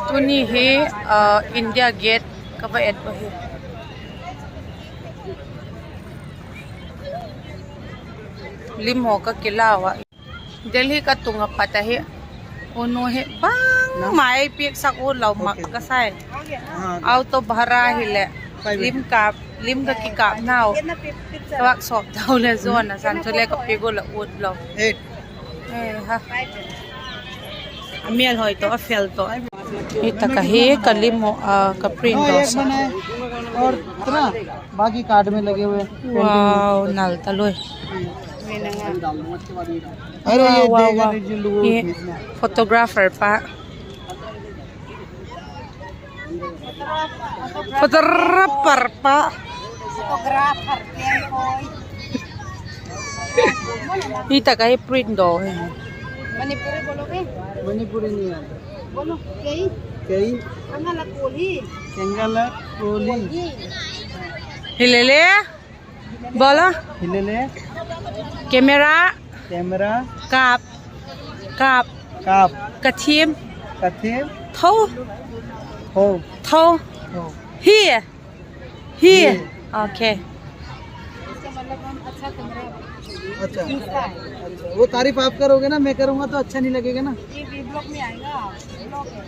ตัวนี้เฮอินเดียเกตก็ไปเอ็ดไปเฮลิมหอก็กินเหล้าอ่ะเดลี่ก็ตุงกับปัตตานีโอโนเฮบ้างหมายเปียกสักอุเราหมักก็ใส่เอาตัวบาราฮิแหละลิมกับกิกาบเน่าแต่ว่าสอบเท่าเลยส่วนนะสันทุเรศกับเปียกละอุดเราฮะเมียหอยตัวเฟลตัวนี่ตะกะเฮกับลิมกับปรินตัวสัก और इतना बाकी कार्ड में लगे हुए ว้าวนัลตะลุย अरे ये wow, देगा wow. जो लोगों ये photographer pak fotografer pak ini tak kayak print doh Manipuri बोलो के मणिपुरी नहीं है बोलो कई कई अंगला कोली केंगला कोली hilele bola हिलेले kamera कैमरा kap काप katim कथे thau हो thau हो here okay इसका मतलब हम अच्छा कैमरा अच्छा खींचता है अच्छा वो तारीफ आप करोगे ना मैं करूँगा तो अच्छा नहीं लगेगा ना ये वी ब्लॉग में आएगा ब्लॉग है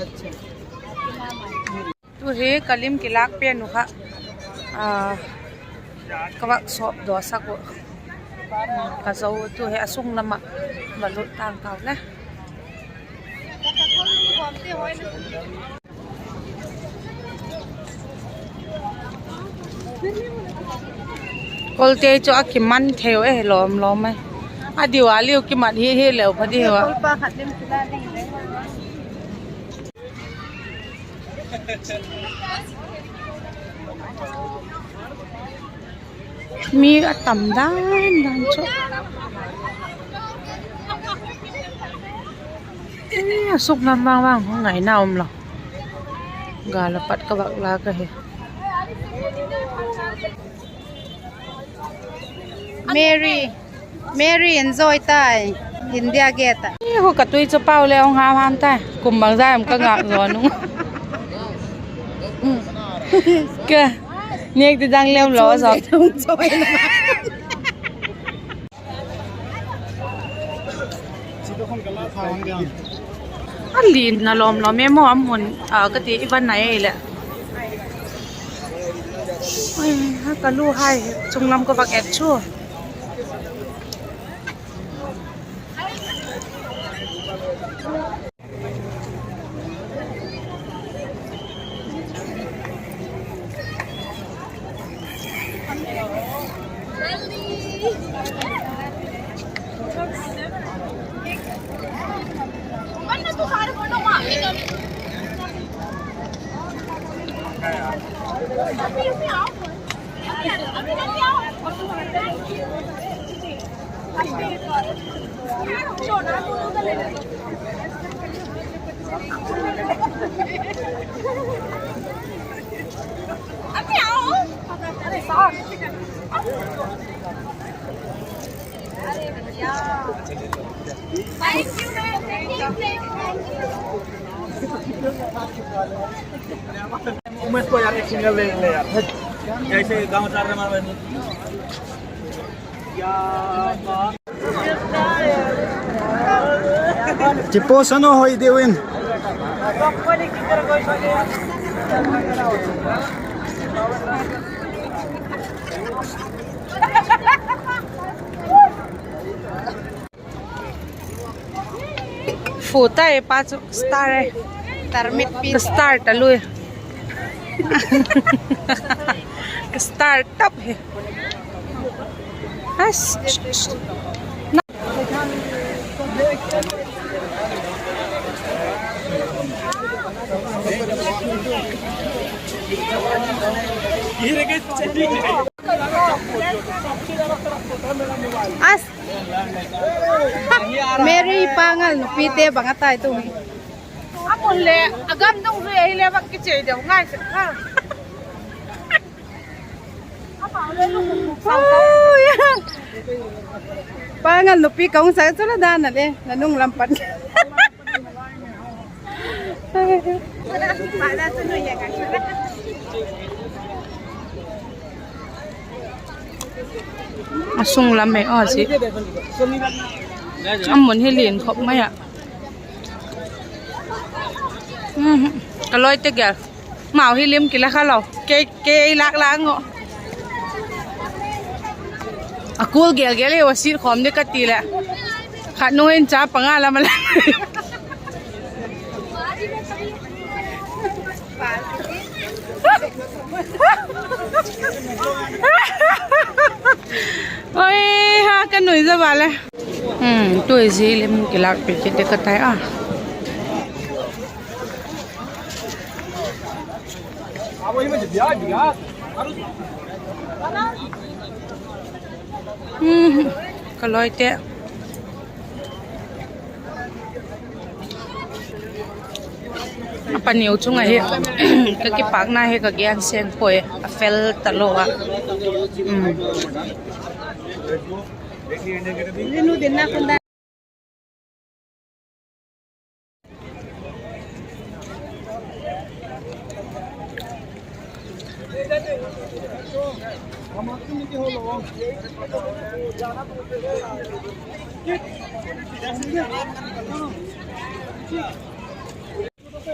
अच्छा आपके नाम आएगा tu he kalim kilak pe nu kha kawa sop do sako ka zo tu he asung lama balut tang kau na kolte cho akiman theo e lom mai a diwali ki mat he lew phadi wa पा खाते में खिला देंगे mi atam dan cho asuk nam bang ngai naom lo gala pat ka bak la ka he Mary enjoy tai India Gate ho ka tui cho pau le ong ham ta kum bang jai am ka ngak zo nu ke nek ti dang lem lo so enjoy alin na lom lo me mo am hun ka ti iban nai le oi ha ka lu hai chung lam ka bak et chu Umesh को यार एक single ले यार जैसे गांव चार में मारवानी चिप्पो सनो होई Devin Futa e pa star e Termit pin star taluy start up he as As Mary pangal no pite bangatay to me amon le agam dong re le bak ki che deu ngai se ha pangal no pi kaung sa sula dana le nanung lampat Asung lắm mẹ ở gì ăn muốn hi liền không mấy ạ cái lối tết kìa màu hi liêm kì là khá lâu cái lạc lạc ngọ à cool kìa kìa lấy xịt khom đi cắt tì lẹ khát nuôi cha bằng à làm lại ôi ha cái nồi ra vào này tôi gì lên cái lạc bị chết cái tay à cái lối tệ apa niu chung ai cái park na he cái gian sen poi fel talo à Linu din na kung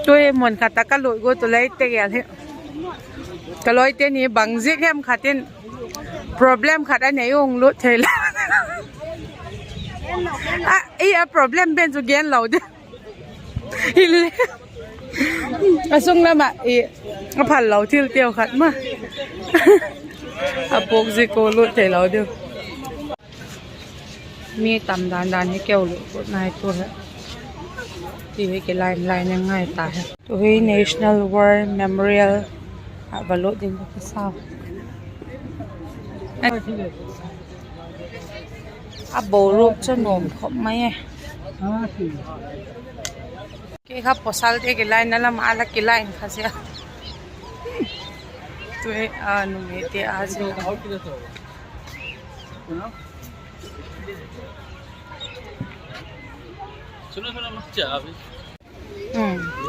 tôi muốn khát ta cái lối của tôi lấy tê cái cái lối tê này bằng giết em khát tên problem khát anh ấy ông lối thế là à ý problem bên chỗ gian lâu đấy ile à xong là mà ý à phải lâu thiêu tiêu khát mà à buộc gì cô lối thế lâu được mi tầm đàn đàn như kêu lối của này tôi thì cái line này ngay tại tôi National War Memorial và lộ trình cái sao bổ rụp cho nổm không mấy cái khắp bỏ sao cái line nó là mà là cái line khác sao tôi nó nghe thì gì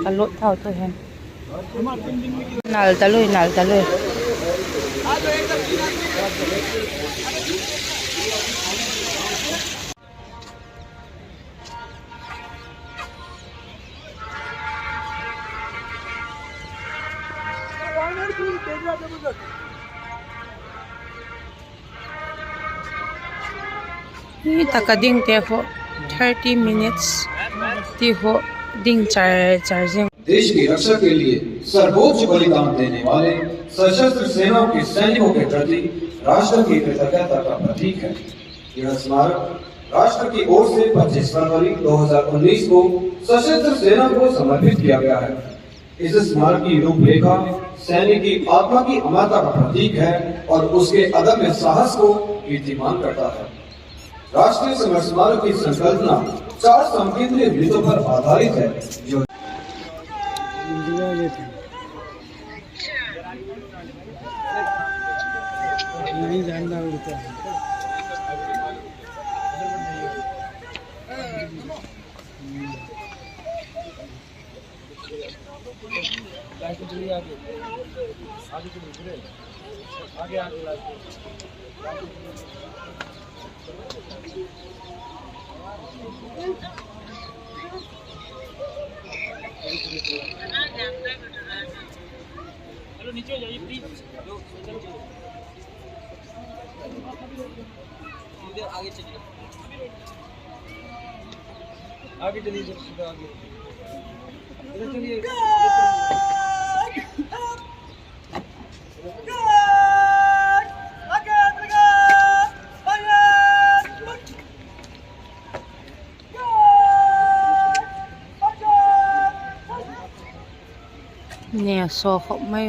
cái lỗ thao tôi hen nal taloi ni takading te ho 30 minutes ti ho ding charging देश की रक्षा के लिए सर्वोच्च बलिदान देने वाले सशस्त्र सेनाओं के सैनिकों के प्रति राष्ट्र की कृतज्ञता का प्रतीक है। यह स्मारक राष्ट्र की ओर से 25 फरवरी 2019 को सशस्त्र सेना को समर्पित किया गया है। इस स्मारक की रूपरेखा सैनिक की आत्मा की अमरता का प्रतीक है और उसके अदम्य साहस को कीर्तिमान करता है। राष्ट्रीय समर स्मारक की संकल्पना 4 संकेंद्रीय वृत्तों पर आधारित है जो नहीं जानना होता है आगे आगे हेलो नीचे जाइए प्लीज आगे चलिए आगे चलिए सीधा आगे इधर चलिए nè so không mấy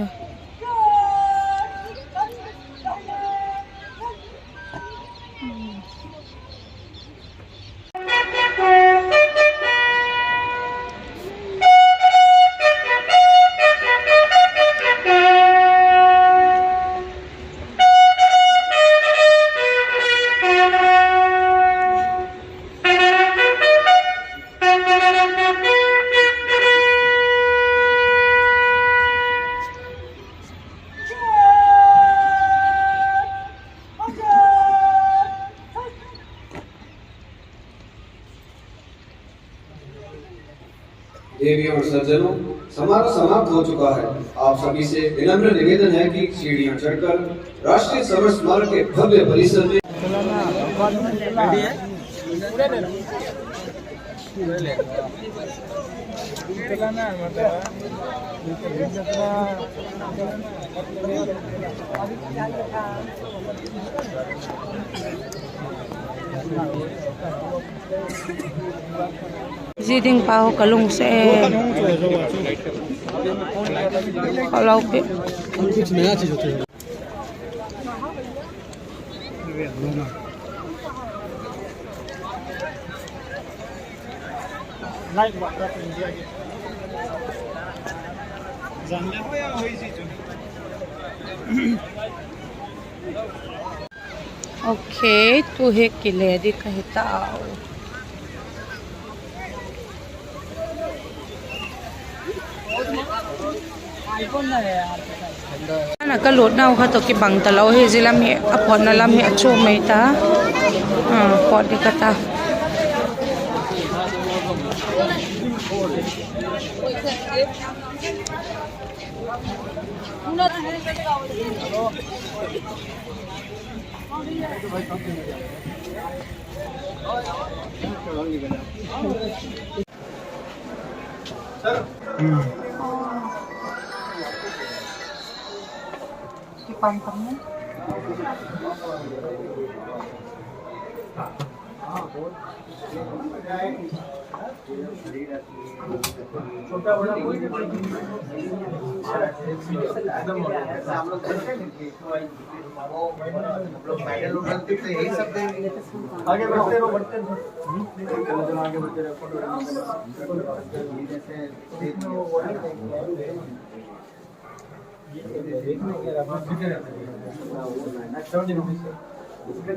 देवियों और सज्जनों, समारोह समाप्त हो चुका है। आप सभी से विनम्र निवेदन है कि सीढ़ियां चढ़कर राष्ट्रीय समर स्मारक के भव्य परिसर में Ziding pa ako kalung sa kalau pe okay tu he kile di kahita ana ka lot na kha to ki bang ta lo he jilam he apon na lam he acho mai ta pot di kata pantangnya आगे बढ़ते रहो आगे बढ़ते रहो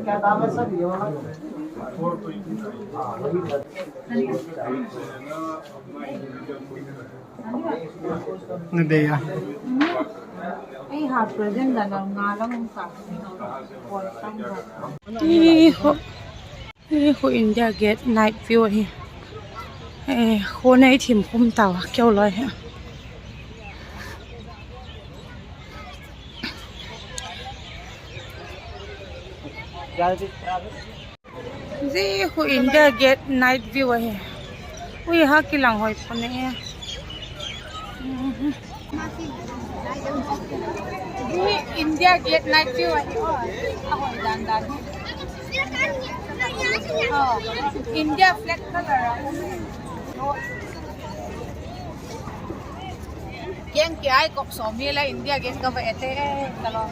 क्या दाम है sir ये वाला ay hapon din na lang ngalang sa Iho India Gate night view hi ko na itim kum tawa kyaw loy ha Iho India Gate night view hi ui ha kilang hoy pone India Gate night view hi ahoy dan dan India flag color Yang ki ai kok somi la India Gate ka ba ete talo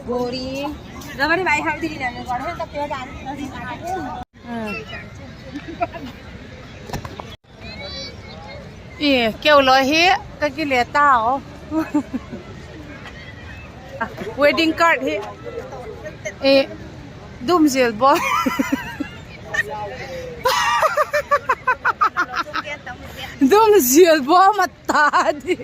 गोरी रबड़ी भाई how दिली ना गढ़े त पेड़ डाल kêu lời hi cái kia lẻ tao wedding card hi dum zil boy dum zil boy mata di